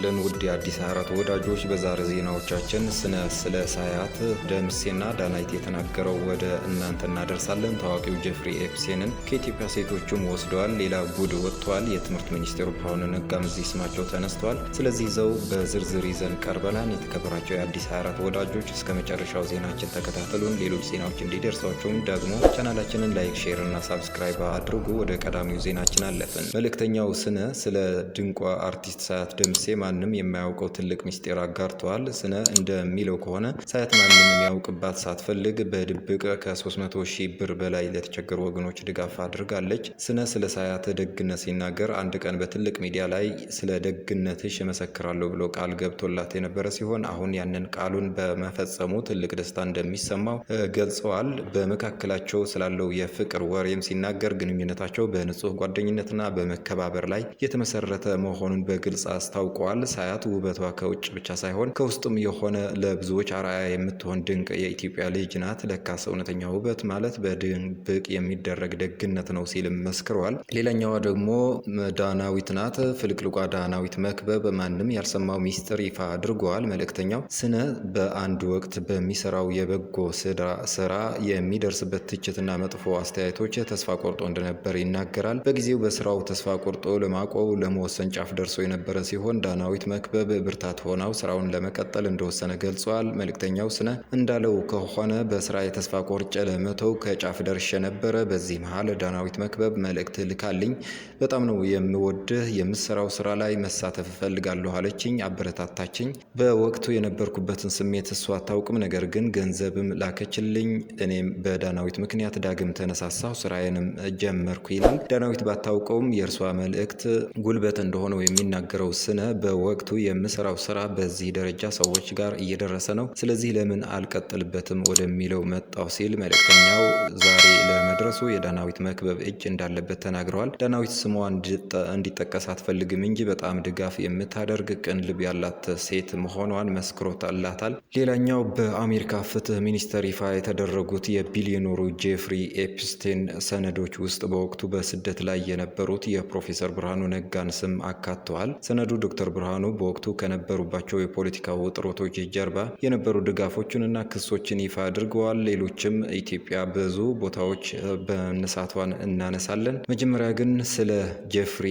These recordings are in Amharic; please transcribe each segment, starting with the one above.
ይስጥልን ውድ የአዲስ 24 ወዳጆች፣ በዛሬ ዜናዎቻችን ስለ ሳያት ደምሴና ዳናይት የተናገረው ወደ እናንተ እናደርሳለን። ታዋቂው ጄፍሪ ኤፕስቴንን ከኢትዮጵያ ሴቶችም ወስደዋል። ሌላ ጉድ ወጥቷል። የትምህርት ሚኒስቴሩ ብርሃኑ ነጋም እዚህ ስማቸው ተነስቷል። ስለዚህ ይዘው በዝርዝር ይዘን ቀርበናል። የተከበራቸው የአዲስ 24 ወዳጆች እስከ መጨረሻው ዜናችን ተከታተሉን። ሌሎች ዜናዎች እንዲደርሷቸውም ደግሞ ቻናላችንን ላይክ፣ ሼር እና ሳብስክራይብ አድርጉ። ወደ ቀዳሚው ዜናችን አለፍን። መልእክተኛው ስለ ድንቋ አርቲስት ሳያት ደምሴ ማንም የማያውቀው ትልቅ ሚስጥር አጋርተዋል። ስነ እንደሚለው ከሆነ ሳያት ማንም የሚያውቅባት ሳትፈልግ በድብቅ ከ300,000 ብር በላይ ለተቸገሩ ወገኖች ድጋፍ አድርጋለች። ስለ ሳያት ደግነት ሲናገር አንድ ቀን በትልቅ ሚዲያ ላይ ስለ ደግነትሽ እመሰክራለሁ ብሎ ቃል ገብቶላት የነበረ ሲሆን አሁን ያንን ቃሉን በመፈጸሙ ትልቅ ደስታ እንደሚሰማው ገልጸዋል። በመካከላቸው ስላለው የፍቅር ወሬም ሲናገር ግንኙነታቸው በንጹህ ጓደኝነትና በመከባበር ላይ የተመሰረተ መሆኑን በግልጽ አስታውቀዋል። ሳያት ውበቷ ከውጭ ብቻ ሳይሆን ከውስጥም የሆነ ለብዙዎች አርአያ የምትሆን ድንቅ የኢትዮጵያ ልጅ ናት። ለካስ እውነተኛ ውበት ማለት በድብቅ የሚደረግ ደግነት ነው ሲልም መስክረዋል። ሌላኛዋ ደግሞ ዳናዊት ናት። ፍልቅልቋ ዳናዊት መክበብ ማንም ያልሰማው ሚስጥር ይፋ አድርገዋል። መልእክተኛው ስነ በአንድ ወቅት በሚሰራው የበጎ ስራ የሚደርስበት ትችትና መጥፎ አስተያየቶች ተስፋ ቆርጦ እንደነበር ይናገራል። በጊዜው በስራው ተስፋ ቆርጦ ለማቆም ለመወሰን ጫፍ ደርሶ የነበረ ሲሆን ዳናዊት መክበብ ብርታት ሆናው ስራውን ለመቀጠል እንደወሰነ ገልጿል። መልእክተኛው ስነ እንዳለው ከሆነ በስራ የተስፋ ቆርጬ ለመተው ከጫፍ ደርሼ ነበረ። በዚህ መሃል ዳናዊት መክበብ መልእክት ልካልኝ በጣም ነው የምወድህ፣ የምሰራው ስራ ላይ መሳተፍ እፈልጋለሁ አለችኝ። አበረታታችኝ። በወቅቱ የነበርኩበትን ስሜት እሷ አታውቅም፣ ነገር ግን ገንዘብም ላከችልኝ። እኔም በዳናዊት ምክንያት ዳግም ተነሳሳሁ፣ ስራዬንም ጀመርኩ ይላል። ዳናዊት ባታውቀውም የእርሷ መልእክት ጉልበት እንደሆነው የሚናገረው ስነ በወቅቱ የምሰራው ስራ በዚህ ደረጃ ሰዎች ጋር እየደረሰ ነው፣ ስለዚህ ለምን አልቀጥልበትም ወደሚለው መጣው ሲል መልእክተኛው ዛሬ ለመድረሱ የዳናዊት መክበብ እጅ እንዳለበት ተናግረዋል። ዳናዊት ስሟ እንዲጠቀስ አትፈልግም እንጂ በጣም ድጋፍ የምታደርግ ቅን ልብ ያላት ሴት መሆኗን መስክሮላታል። ሌላኛው በአሜሪካ ፍትህ ሚኒስቴር ይፋ የተደረጉት የቢሊዮነሩ ጄፍሪ ኤፕስቴን ሰነዶች ውስጥ በወቅቱ በስደት ላይ የነበሩት የፕሮፌሰር ብርሃኑ ነጋን ስም አካተዋል። ሰነዱ ዶክተር ብርሃኑ በወቅቱ ከነበሩባቸው የፖለቲካ ውጥረቶች ጀርባ የነበሩ ድጋፎችንና ክሶችን ይፋ አድርገዋል። ሌሎችም ኢትዮጵያ ብዙ ቦታዎች በነሳቷን እናነሳለን። መጀመሪያ ግን ስለ ጄፍሪ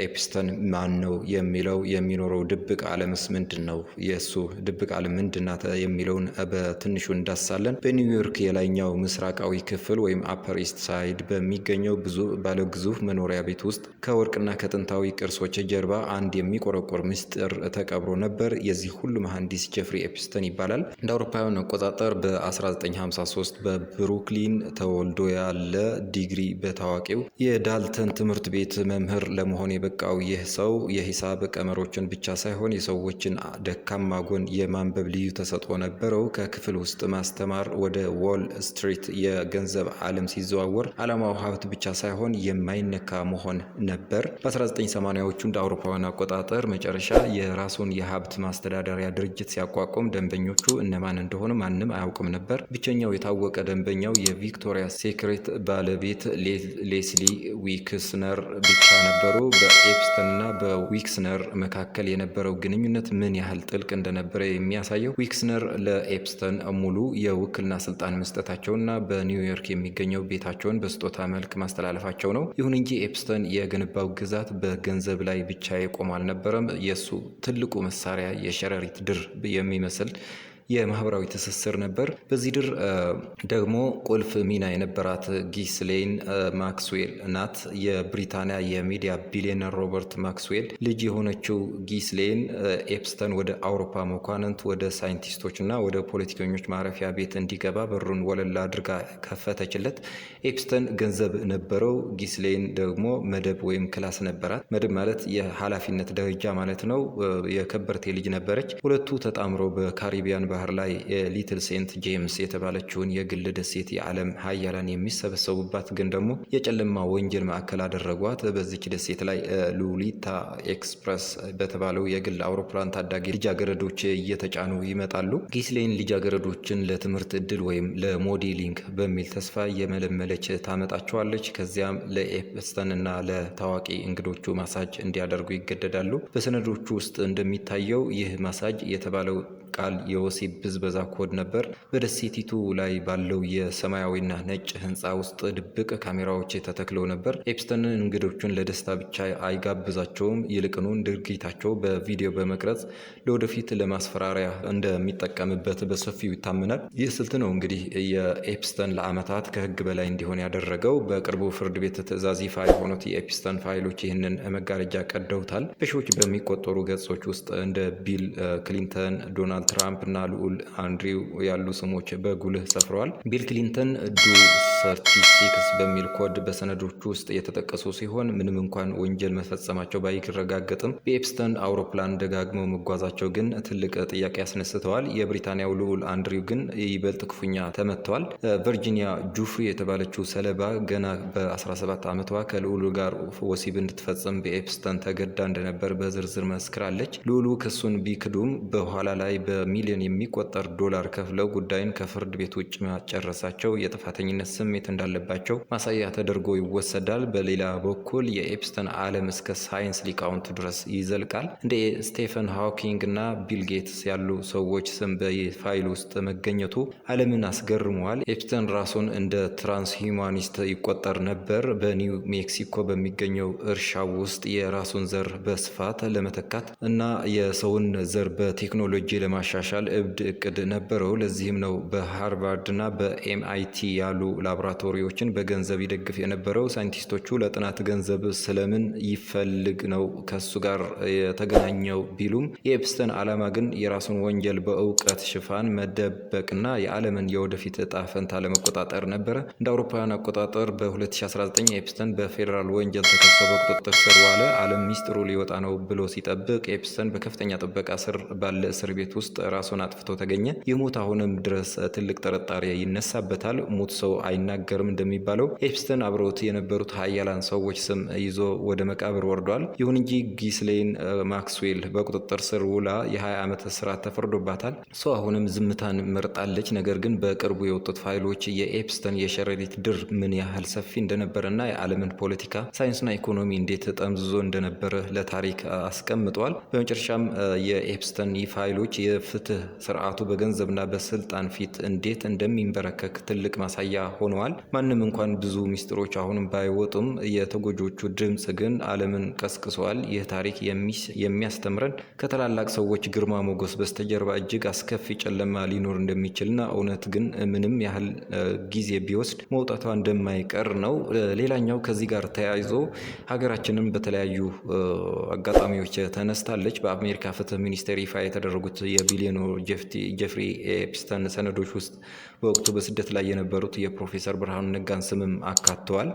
ኤፕስቴን ማን ነው የሚለው የሚኖረው ድብቅ ዓለምስ ምንድን ነው? የእሱ ድብቅ ዓለም ምንድናት የሚለውን በትንሹ እንዳሳለን። በኒውዮርክ የላይኛው ምስራቃዊ ክፍል ወይም አፐር ኢስት ሳይድ በሚገኘው ባለ ግዙፍ መኖሪያ ቤት ውስጥ ከወርቅና ከጥንታዊ ቅርሶች ጀርባ አንድ የሚቆረቆር ምስጢር ተቀብሮ ነበር። የዚህ ሁሉ መሐንዲስ ጄፍሪ ኤፕስቴን ይባላል። እንደ አውሮፓውያን አቆጣጠር በ1953 በብሩክሊን ተወልዶ ያለ ዲግሪ በታዋቂው የዳልተን ትምህርት ቤት መምህር ለመሆን የበቃው ይህ ሰው የሂሳብ ቀመሮችን ብቻ ሳይሆን የሰዎችን ደካማ ጎን የማንበብ ልዩ ተሰጥኦ ነበረው። ከክፍል ውስጥ ማስተማር ወደ ዎል ስትሪት የገንዘብ ዓለም ሲዘዋወር ዓላማው ሀብት ብቻ ሳይሆን የማይነካ መሆን ነበር። በ1980ዎቹ እንደ አውሮፓውያን አቆጣጠር መጨረሻ የራሱን የሀብት ማስተዳደሪያ ድርጅት ሲያቋቁም ደንበኞቹ እነማን እንደሆኑ ማንም አያውቅም ነበር። ብቸኛው የታወቀ ደንበኛው የቪክቶሪያ ሴክሬት ባለቤት ሌስሊ ዊክስነር ብቻ ነበሩ። በኤፕስቴንና በዊክስነር መካከል የነበረው ግንኙነት ምን ያህል ጥልቅ እንደነበረ የሚያሳየው ዊክስነር ለኤፕስቴን ሙሉ የውክልና ስልጣን መስጠታቸውና በኒውዮርክ የሚገኘው ቤታቸውን በስጦታ መልክ ማስተላለፋቸው ነው። ይሁን እንጂ ኤፕስቴን የገነባው ግዛት በገንዘብ ላይ ብቻ የቆመ አልነበረም። የሱ ትልቁ መሳሪያ የሸረሪት ድር የሚመስል የማህበራዊ ትስስር ነበር። በዚህ ድር ደግሞ ቁልፍ ሚና የነበራት ጊስሌን ማክስዌል ናት። የብሪታንያ የሚዲያ ቢሊዮነር ሮበርት ማክስዌል ልጅ የሆነችው ጊስሌን ኤፕስቴን ወደ አውሮፓ መኳንንት፣ ወደ ሳይንቲስቶች እና ወደ ፖለቲከኞች ማረፊያ ቤት እንዲገባ በሩን ወለል አድርጋ ከፈተችለት። ኤፕስቴን ገንዘብ ነበረው። ጊስሌን ደግሞ መደብ ወይም ክላስ ነበራት። መደብ ማለት የኃላፊነት ደረጃ ማለት ነው። የከበርቴ ልጅ ነበረች። ሁለቱ ተጣምረው በካሪቢያን ባህር ላይ ሊትል ሴንት ጄምስ የተባለችውን የግል ደሴት የዓለም ሀያላን የሚሰበሰቡባት ግን ደግሞ የጨለማ ወንጀል ማዕከል አደረጓት። በዚች ደሴት ላይ ሉሊታ ኤክስፕረስ በተባለው የግል አውሮፕላን ታዳጊ ልጃገረዶች እየተጫኑ ይመጣሉ። ጊስሌን ልጃገረዶችን ለትምህርት እድል ወይም ለሞዴሊንግ በሚል ተስፋ እየመለመለች ታመጣቸዋለች። ከዚያም ለኤፕስተን እና ለታዋቂ እንግዶቹ ማሳጅ እንዲያደርጉ ይገደዳሉ። በሰነዶቹ ውስጥ እንደሚታየው ይህ ማሳጅ የተባለው ቃል የወሲብ ብዝበዛ ኮድ ነበር። በደሴቲቱ ላይ ባለው የሰማያዊና ነጭ ህንፃ ውስጥ ድብቅ ካሜራዎች ተተክለው ነበር። ኤፕስተን እንግዶቹን ለደስታ ብቻ አይጋብዛቸውም፣ ይልቁንም ድርጊታቸው በቪዲዮ በመቅረጽ ለወደፊት ለማስፈራሪያ እንደሚጠቀምበት በሰፊው ይታመናል። ይህ ስልት ነው እንግዲህ የኤፕስተን ለዓመታት ከህግ በላይ እንዲሆን ያደረገው። በቅርቡ ፍርድ ቤት ትዕዛዝ ይፋ የሆኑት የኤፕስተን ፋይሎች ይህንን መጋረጃ ቀደውታል። በሺዎች በሚቆጠሩ ገጾች ውስጥ እንደ ቢል ክሊንተን፣ ዶናልድ ትራምፕ እና ልዑል አንድሪው ያሉ ስሞች በጉልህ ሰፍረዋል። ቢል ክሊንተን ዱ 36 በሚል ኮድ በሰነዶቹ ውስጥ የተጠቀሱ ሲሆን ምንም እንኳን ወንጀል መፈጸማቸው ባይረጋገጥም በኤፕስተን አውሮፕላን ደጋግመው መጓዛቸው ግን ትልቅ ጥያቄ ያስነስተዋል። የብሪታንያው ልዑል አንድሪው ግን ይበልጥ ክፉኛ ተመትተዋል። ቨርጂኒያ ጁፍሪ የተባለችው ሰለባ ገና በ17 ዓመቷ ከልዑሉ ጋር ወሲብ እንድትፈጽም በኤፕስተን ተገዳ እንደነበር በዝርዝር መስክራለች። ልዑሉ ክሱን ቢክዱም በኋላ ላይ በሚሊዮን የሚቆጠር ዶላር ከፍለው ጉዳይን ከፍርድ ቤት ውጭ ማጨረሳቸው የጥፋተኝነት ስሜት እንዳለባቸው ማሳያ ተደርጎ ይወሰዳል። በሌላ በኩል የኤፕስተን ዓለም እስከ ሳይንስ ሊቃውንት ድረስ ይዘልቃል። እንደ ስቴፈን ሃውኪንግ እና ቢል ጌትስ ያሉ ሰዎች ስም በፋይል ውስጥ መገኘቱ ዓለምን አስገርመዋል። ኤፕስተን ራሱን እንደ ትራንስሂውማኒስት ይቆጠር ነበር። በኒው ሜክሲኮ በሚገኘው እርሻው ውስጥ የራሱን ዘር በስፋት ለመተካት እና የሰውን ዘር በቴክኖሎጂ ለማሻሻል እብድ እቅድ ነበረው። ለዚህም ነው በሃርቫርድ እና በኤምአይቲ ያሉ ላቦራቶሪዎችን በገንዘብ ይደግፍ የነበረው። ሳይንቲስቶቹ ለጥናት ገንዘብ ስለምን ይፈልግ ነው ከሱ ጋር የተገናኘው ቢሉም የኤፕስተን ዓላማ ግን የራሱን ወንጀል በእውቀት ሽፋን መደበቅና የዓለምን የወደፊት እጣ ፈንታ ለመቆጣጠር ነበረ። እንደ አውሮፓውያን አቆጣጠር በ2019 ኤፕስተን በፌዴራል ወንጀል ተከሶ በቁጥጥር ስር ዋለ። ዓለም ሚስጥሩ ሊወጣ ነው ብሎ ሲጠብቅ ኤፕስተን በከፍተኛ ጥበቃ ስር ባለ እስር ቤት ውስጥ ራሱን አጥፍቶ ተገኘ። ይህ ሞት አሁንም ድረስ ትልቅ ጥርጣሬ ይነሳበታል። ሙት ሰው አይናገርም እንደሚባለው ኤፕስተን አብረውት የነበሩት ሀያላን ሰዎች ስም ይዞ ወደ መቃብር ወርዷል። ይሁን እንጂ ጊስሌን ማክስዌል በቁጥጥር ስር ውላ የ20 ዓመት እስራት ተፈርዶባታል። ሰው አሁንም ዝምታን መርጣለች። ነገር ግን በቅርቡ የወጡት ፋይሎች የኤፕስተን የሸረሪት ድር ምን ያህል ሰፊ እንደነበረና የዓለምን ፖለቲካ፣ ሳይንስና ኢኮኖሚ እንዴት ጠምዝዞ እንደነበረ ለታሪክ አስቀምጧል። በመጨረሻም የኤፕስተን ፋይሎች የፍትህ ስርዓቱ በገንዘብና በስልጣን ፊት እንዴት እንደሚንበረከክ ትልቅ ማሳያ ሆነዋል። ማንም እንኳን ብዙ ሚስጥሮች አሁንም ባይወጡም የተጎጆቹ ድምፅ ግን ዓለምን ቀስቅሷል። ይህ ታሪክ የሚያስተምረን ከታላላቅ ሰዎች ግርማ ሞገስ በስተጀርባ እጅግ አስከፊ ጨለማ ሊኖር እንደሚችልና እውነት ግን ምንም ያህል ጊዜ ቢወስድ መውጣቷ እንደማይቀር ነው። ሌላኛው ከዚህ ጋር ተያይዞ ሀገራችንም በተለያዩ አጋጣሚዎች ተነስታለች። በአሜሪካ ፍትህ ሚኒስቴር ይፋ የተደረጉት የቢሊዮነሩ ጄፍሪ ኤፕስተን ሰነዶች ውስጥ በወቅቱ በስደት ላይ የነበሩት የፕሮፌሰር ብርሃኑ ነጋን ስምም አካተዋል።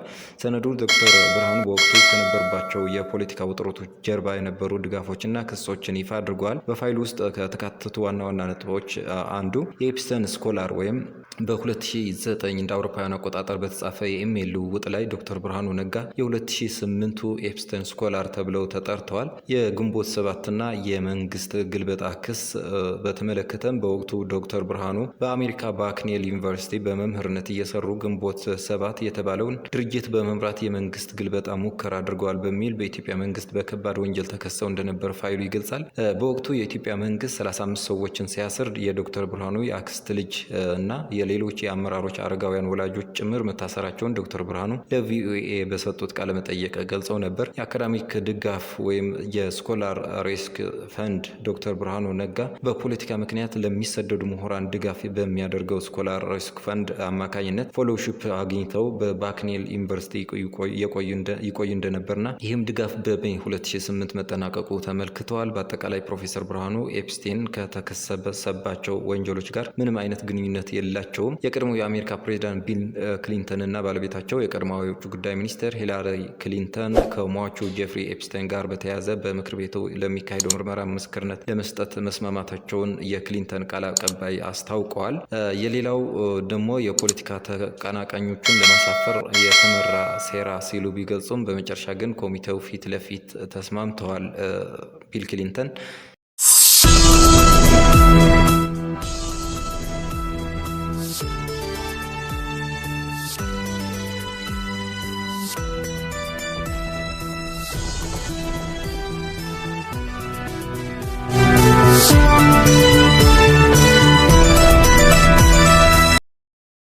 ሰነዱ ዶክተር ብርሃኑ በወቅቱ ከነበሩባቸው የፖለቲካ ውጥረቶች ጀርባ የነበሩ ድጋፎችና ክሶችን ይፋ አድርገዋል። በፋይል ውስጥ ከተካተቱ ዋና ዋና ነጥቦች አንዱ የኤፕስተን ስኮላር ወይም በ2009 እንደ አውሮፓውያን አቆጣጠር በተጻፈ የኢሜይል ልውውጥ ላይ ዶክተር ብርሃኑ ነጋ የ2008ቱ ኤፕስተን ስኮላር ተብለው ተጠርተዋል። የግንቦት ሰባትና የመንግስት ግልበጣ ክስ በተመለከተም በወቅቱ ዶክተር ብርሃኑ በአሜሪካ ባክኔል ዩኒቨርሲቲ በመምህርነት እየሰሩ ግንቦት ሰባት የተባለውን ድርጅት በመምራት የመንግስት ግልበጣ ሙከራ አድርገዋል በሚል በኢትዮጵያ መንግስት በከባድ ወንጀል ተከሰው እንደነበር ፋይሉ ይገልጻል። በወቅቱ የኢትዮጵያ መንግስት 35 ሰዎችን ሲያስር የዶክተር ብርሃኑ የአክስት ልጅ እና የሌሎች የአመራሮች አረጋውያን ወላጆች ጭምር መታሰራቸውን ዶክተር ብርሃኑ ለቪኦኤ በሰጡት ቃለ መጠይቅ ገልጸው ነበር። የአካዳሚክ ድጋፍ ወይም የስኮላር ሪስክ ፈንድ ዶክተር ብርሃኑ ነጋ በፖለቲካ ምክንያት ለሚሰደዱ ምሁራን ድጋፍ በሚያደርገው ስኮላር ሪስክ ፈንድ አማካኝነት ፌሎሺፕ አግኝተው በባክኔል ዩኒቨርሲቲ ይቆዩ እንደነበርና ይህም ድጋፍ በሜይ 2008 መጠናቀቁ ተመልክተዋል። በአጠቃላይ ፕሮፌሰር ብርሃኑ ኤፕስቴን ከተከሰሰባቸው ወንጀሎች ጋር ምንም አይነት ግንኙነት የላቸውም። የቀድሞው የአሜሪካ ፕሬዚዳንት ቢል ክሊንተን እና ባለቤታቸው የቀድሞው የውጭ ጉዳይ ሚኒስትር ሂላሪ ክሊንተን ከሟቹ ጄፍሪ ኤፕስቴን ጋር በተያያዘ በምክር ቤቱ ለሚካሄደው ምርመራ ምስክርነት ለመስጠት መስማማታቸውን የክሊንተን ቃል አቀባይ አስታውቀዋል። የሌላው ደግሞ የፖለቲካ ተቀናቃኞቹን ለማሳፈር የተመራ ሴራ ሲሉ ቢገልጹም በመጨረሻ ግን ኮሚቴው ፊት ለፊት ተስማምተዋል። ቢል ክሊንተን